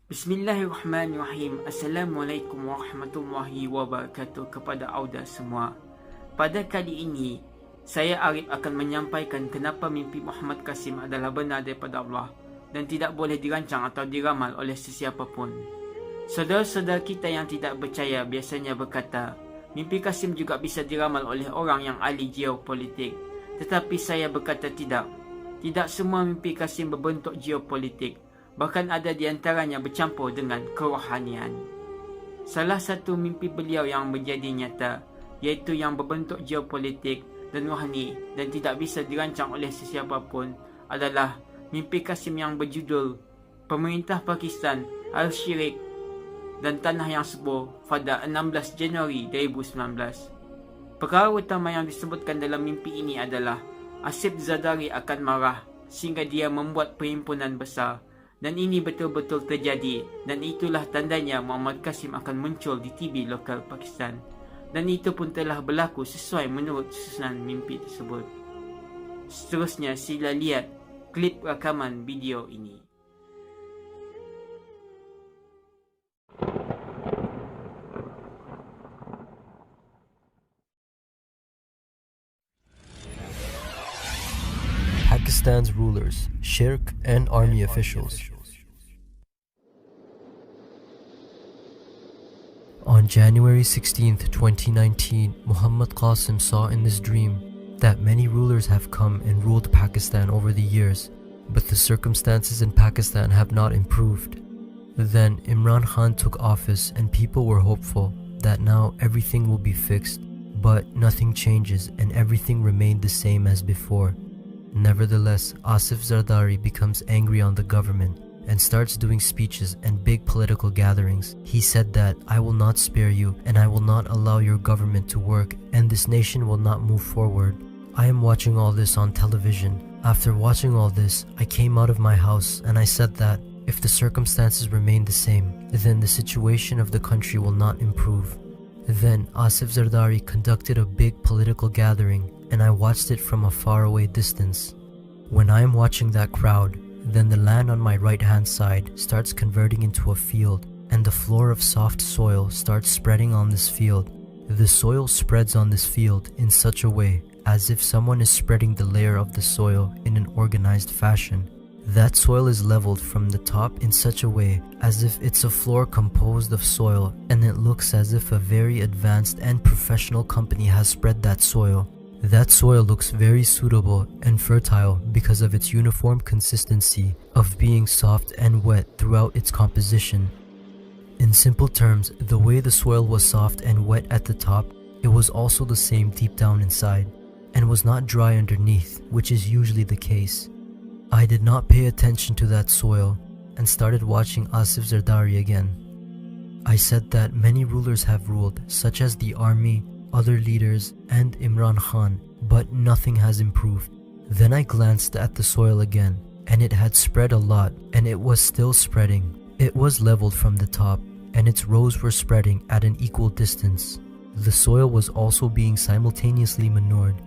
Bismillahirrahmanirrahim. Assalamualaikum warahmatullahi wabarakatuh kepada auda semua. Pada kali ini, saya Arif akan menyampaikan kenapa mimpi Muhammad Qasim adalah benar daripada Allah dan tidak boleh dirancang atau diramal oleh sesiapa pun. Saudara-saudara kita yang tidak percaya biasanya berkata, mimpi Qasim juga bisa diramal oleh orang yang ahli geopolitik. Tetapi saya berkata tidak. Tidak semua mimpi Qasim berbentuk geopolitik. Bahkan ada di antaranya bercampur dengan kerohanian. Salah satu mimpi beliau yang menjadi nyata, iaitu yang berbentuk geopolitik dan rohani dan tidak bisa dirancang oleh sesiapa pun, adalah mimpi Qasim yang berjudul Pemerintah Pakistan Al-Syirik dan Tanah yang Subur pada 16 Januari 2019. Perkara utama yang disebutkan dalam mimpi ini adalah Asif Zardari akan marah sehingga dia membuat perhimpunan besar. Dan ini betul-betul terjadi, dan itulah tandanya Muhammad Qasim akan muncul di TV lokal Pakistan. Dan itu pun telah berlaku sesuai menurut susunan mimpi tersebut. Seterusnya sila lihat klip rakaman video ini. Pakistan's rulers, shirk, and army officials. On January 16th, 2019, Muhammad Qasim saw in this dream that many rulers have come and ruled Pakistan over the years, but the circumstances in Pakistan have not improved. Then Imran Khan took office and people were hopeful that now everything will be fixed, but nothing changes and everything remained the same as before. Nevertheless, Asif Zardari becomes angry on the government and starts doing speeches and big political gatherings. He said that, "I will not spare you and I will not allow your government to work and this nation will not move forward." I am watching all this on television. After watching all this, I came out of my house and I said that if the circumstances remain the same, then the situation of the country will not improve. Then Asif Zardari conducted a big political gathering and I watched it from a faraway distance. When I am watching that crowd, then the land on my right hand side starts converting into a field and the floor of soft soil starts spreading on this field. The soil spreads on this field in such a way as if someone is spreading the layer of the soil in an organized fashion. That soil is leveled from the top in such a way as if it's a floor composed of soil, and it looks as if a very advanced and professional company has spread that soil. That soil looks very suitable and fertile because of its uniform consistency of being soft and wet throughout its composition. In simple terms, the way the soil was soft and wet at the top, it was also the same deep down inside, and was not dry underneath, which is usually the case. I did not pay attention to that soil and started watching Asif Zardari again. I said that many rulers have ruled, such as the army, other leaders, and Imran Khan, but nothing has improved. Then I glanced at the soil again, and it had spread a lot, and it was still spreading. It was leveled from the top, and its rows were spreading at an equal distance. The soil was also being simultaneously manured.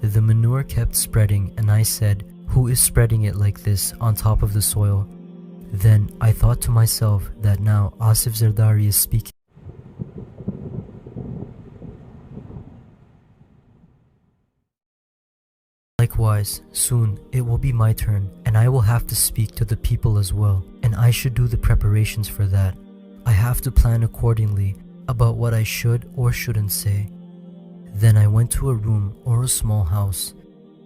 The manure kept spreading, and I said, "Who is spreading it like this on top of the soil?" Then I thought to myself that now Asif Zardari is speaking. Likewise, soon it will be my turn and I will have to speak to the people as well, and I should do the preparations for that. I have to plan accordingly about what I should or shouldn't say. Then I went to a room or a small house.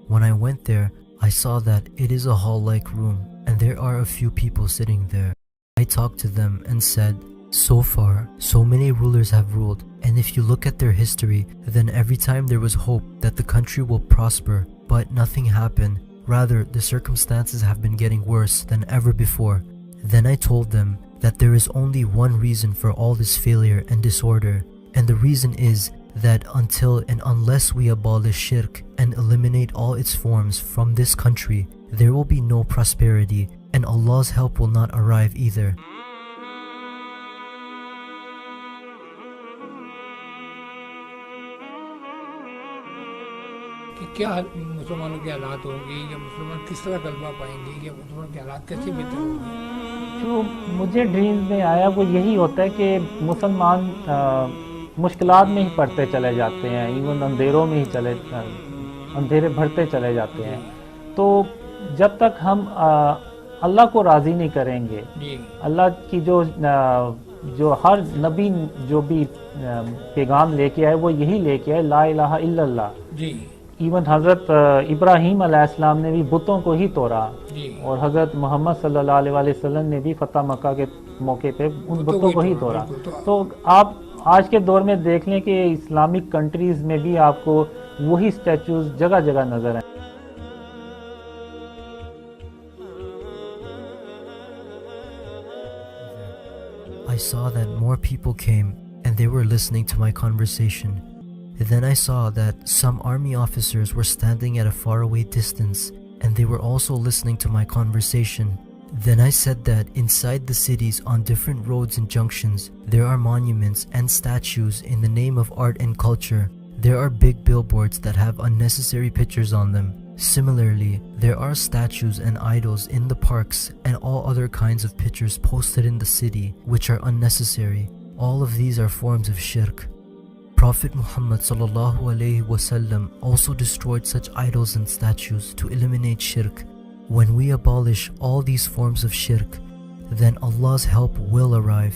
When I went there, I saw that it is a hall-like room and there are a few people sitting there. I talked to them and said, "So far, so many rulers have ruled, and if you look at their history, then every time there was hope that the country will prosper, but nothing happened. Rather, the circumstances have been getting worse than ever before." Then I told them that there is only one reason for all this failure and disorder, and the reason is that until and unless we abolish shirk and eliminate all its forms from this country, there will be no prosperity, and Allah's help will not arrive either. कि क्या मुसलमानों के हालात होंगे या मुसलमान किस तरह गलबा पाएंगे या मुसलमान के हालात कैसे बेहतर होंगे। जो मुझे ड्रीम्स में आया वो यही होता है कि मुसलमान मुश्किलात में ही पड़ते चले जाते हैं, इवन अंधेरों में ही अंधेरे भरते चले जाते हैं। तो जब तक हम अल्लाह को राज़ी नहीं करेंगे, अल्लाह की जो हर नबी जो भी पैगाम लेके आए वो यही लेके आए, ला इलाहा इल्लल्लाह जी। इवन हज़रत इब्राहीम अलैहिस्सलाम ने भी बुतों को ही तोड़ा और हज़रत मोहम्मद सल्लल्लाहु अलैहि वसल्लम ने भी फतह मक्का के मौके पे उन बुतों को ही तोड़ा। तो आप आज के दौर में देख लें कि इस्लामिक कंट्रीज़ में भी आपको वही स्टैचूज जगह जगह नजर आए। I saw that more people came and they were listening to my conversation. Then I saw that some army officers were standing at a faraway distance and they were also listening to my conversation. Then I said that inside the cities on different roads and junctions, there are monuments and statues in the name of art and culture. There are big billboards that have unnecessary pictures on them. Similarly, there are statues and idols in the parks and all other kinds of pictures posted in the city which are unnecessary. All of these are forms of shirk. Prophet Muhammad sallallahu alaihi wasallam also destroyed such idols and statues to eliminate shirk. When we abolish all these forms of shirk, then Allah's help will arrive.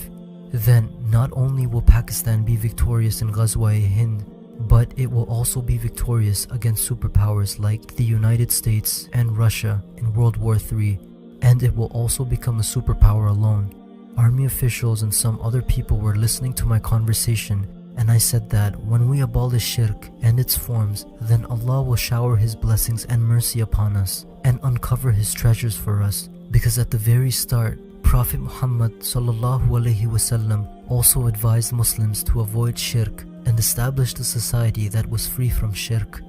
Then not only will Pakistan be victorious in Ghazwa-e-Hind, but it will also be victorious against superpowers like the United States and Russia in World War III, and it will also become a superpower alone. Army officials and some other people were listening to my conversation, and I said that when we abolish shirk and its forms, then Allah will shower His blessings and mercy upon us and uncover His treasures for us. Because at the very start, Prophet Muhammad sallallahu alaihi wasallam also advised Muslims to avoid shirk and established a society that was free from shirk.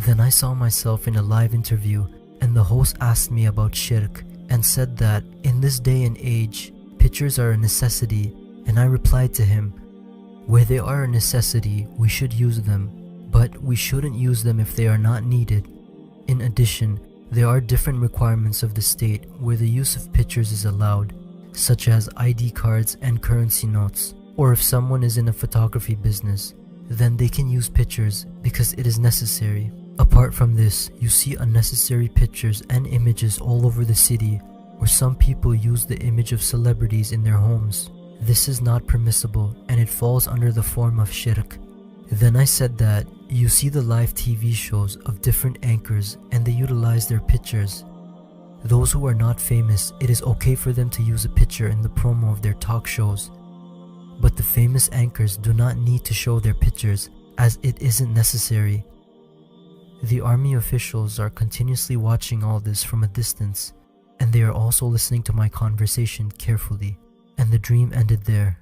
Then I saw myself in a live interview and the host asked me about shirk and said that in this day and age, pictures are a necessity, and I replied to him, where they are a necessity, we should use them, but we shouldn't use them if they are not needed. In addition, there are different requirements of the state where the use of pictures is allowed, such as ID cards and currency notes. Or if someone is in a photography business, then they can use pictures because it is necessary. Apart from this, you see unnecessary pictures and images all over the city, where some people use the image of celebrities in their homes. This is not permissible and it falls under the form of shirk. Then I said that you see the live TV shows of different anchors and they utilize their pictures. Those who are not famous, it is okay for them to use a picture in the promo of their talk shows. But the famous anchors do not need to show their pictures as it isn't necessary. The army officials are continuously watching all this from a distance, and they are also listening to my conversation carefully, and the dream ended there.